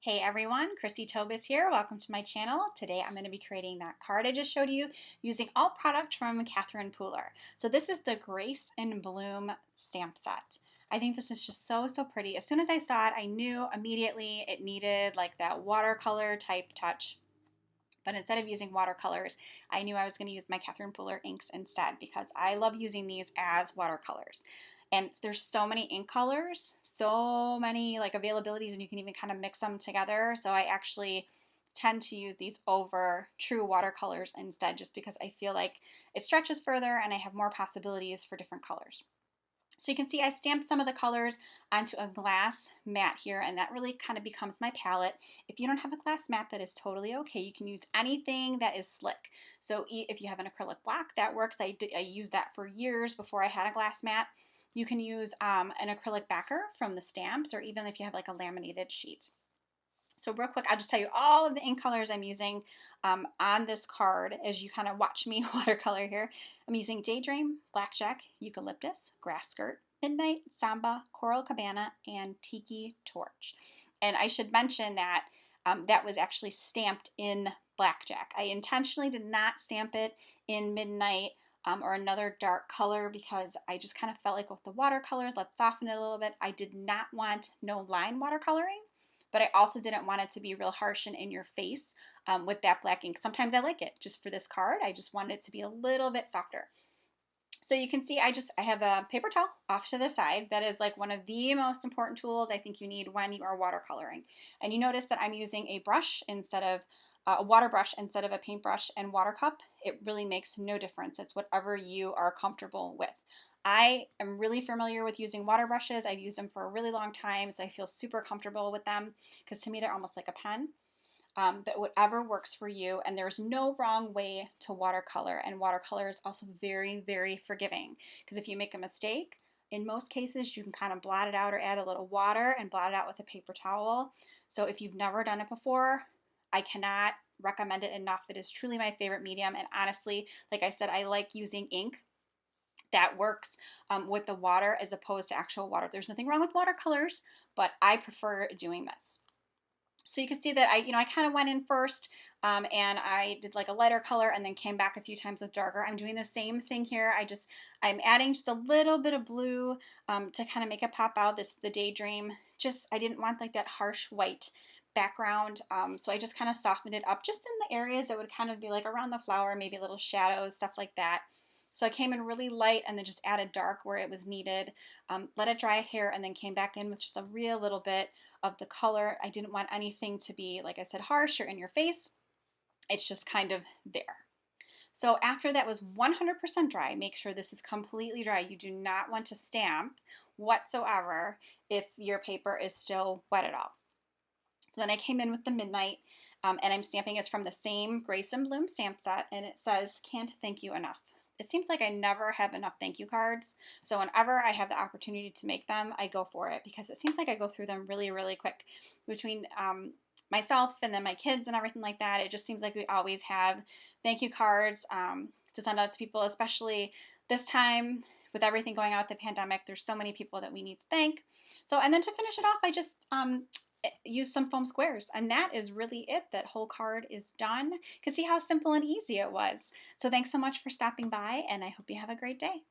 Hey everyone, Christy Tobis here. Welcome to my channel. Today I'm going to be creating that card I just showed you using all product from Catherine Pooler. So this is the Grace in Bloom stamp set. I think this is just so pretty. As soon as I saw it, I knew immediately it needed like that watercolor type touch. But instead of using watercolors, I knew I was going to use my Catherine Pooler inks instead because I love using these as watercolors. And there's so many ink colors, so many like availabilities, and you can even kind of mix them together. So I actually tend to use these over true watercolors instead, just because I feel like it stretches further and I have more possibilities for different colors. So you can see I stamped some of the colors onto a glass mat here, and that really kind of becomes my palette. If you don't have a glass mat, that is totally okay. You can use anything that is slick. So if you have an acrylic block, that works. I used that for years before I had a glass mat. You can use an acrylic backer from the stamps, or even if you have like a laminated sheet. So real quick, I'll just tell you all of the ink colors I'm using on this card as you kind of watch me watercolor here. I'm using Daydream, Blackjack, Eucalyptus, Grass Skirt, Midnight, Samba, Coral Cabana, and Tiki Torch. And I should mention that that was actually stamped in Blackjack. I intentionally did not stamp it in Midnight or another dark color because I just kind of felt like with the watercolor, let's soften it a little bit. I did not want no line watercoloring, but I also didn't want it to be real harsh and in your face with that black ink. Sometimes I like it. Just for this card, I just wanted it to be a little bit softer. So you can see I have a paper towel off to the side. That is like one of the most important tools I think you need when you are watercoloring. And you notice that I'm using a brush instead of a water brush instead of a paintbrush and water cup. It really makes no difference. It's whatever you are comfortable with. I am really familiar with using water brushes. I've used them for a really long time, so I feel super comfortable with them because to me they're almost like a pen. But whatever works for you, and there's no wrong way to watercolor, and watercolor is also very forgiving because if you make a mistake, in most cases you can kind of blot it out or add a little water and blot it out with a paper towel. So if you've never done it before, I cannot recommend it enough. It is truly my favorite medium, and honestly, like I said, I like using ink that works with the water as opposed to actual water. There's nothing wrong with watercolors, but I prefer doing this. So you can see that I kind of went in first and I did like a lighter color and then came back a few times with darker. I'm doing the same thing here. I'm adding just a little bit of blue to kind of make it pop out. The Daydream. I didn't want like that harsh white background. So I just kind of softened it up just in the areas that would kind of be like around the flower, maybe little shadows, stuff like that. So I came in really light and then just added dark where it was needed, let it dry here, and then came back in with just a real little bit of the color. I didn't want anything to be, like I said, harsh or in your face. It's just kind of there. So after that was 100% dry, make sure this is completely dry. You do not want to stamp whatsoever if your paper is still wet at all. So then I came in with the Midnight, and I'm stamping. It's from the same Grace and Bloom stamp set, and it says, "Can't thank you enough." It seems like I never have enough thank you cards, so whenever I have the opportunity to make them, I go for it because it seems like I go through them really quick. Between myself and then my kids and everything like that, it just seems like we always have thank you cards to send out to people, especially this time with everything going on with the pandemic. There's so many people that we need to thank. So, and then to finish it off, I just use some foam squares, and that is really it. That whole card is done. You can see how simple and easy it was. So thanks so much for stopping by, and I hope you have a great day.